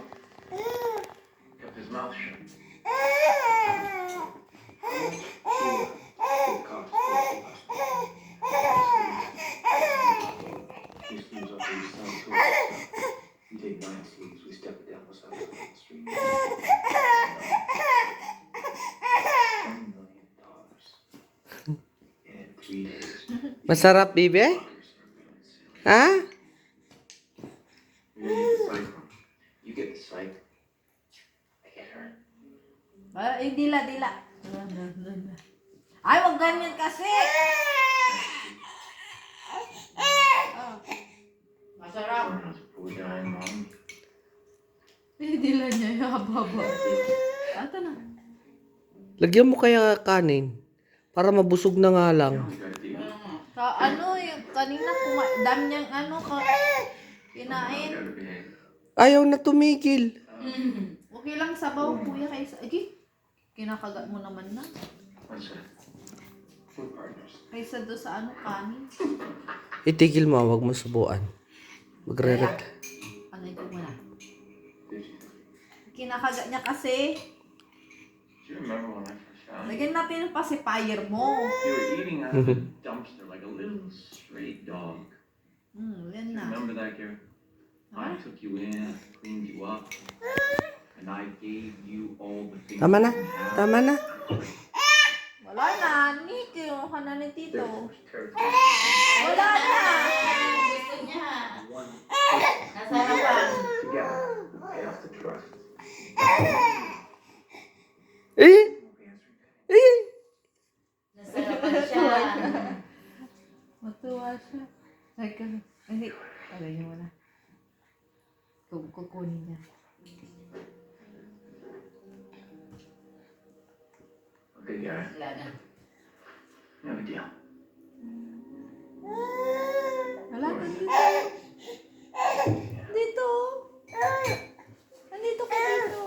up, kept his mouth shut. He sleeps up in the sun towards the sun. We take night sleeps, we step it down beside the street. $1 million in 3 days. Masarap, bibe? Ha? You get the psych. I get her. Dila. Ay, wag ganyan kasi. Masarap. Poor dying mom. Dila niya yung haba-haba. Ato na. Lagyan mo kaya kanin. Para mabusog na nga lang. Yung kanina dami niyang kinain. Ayaw na tumigil. Okay lang sabaw, kuya, kaysa, kinakagat mo naman na. Kaysa doon sa kanin. Itigil mo, wag mo subuan. Magre-ret. Ito mo na. Kinakagat niya kasi. Do you remember when I first found you? Lagyan natin yung pacifier mo. You were eating out of a dumpster like a little stray dog. Yan Do you na. remember that, Gary? I took you in, I cleaned you up, and I gave you all the things. Tama na. you have. Tama na. Wala na. Kinuha ka na ni Tito. Therefore, territory. Wala na. Gusto niya. One Nasa harapan. together, pay off the trust. Eh? Eh? Nasa harapan siya. Matuwa siya. Hindi. Tagay niyo na. Kukunin niya. Okay, Gary. Wala na. No big deal. Wala ka dito. Dito. Nandito ka dito.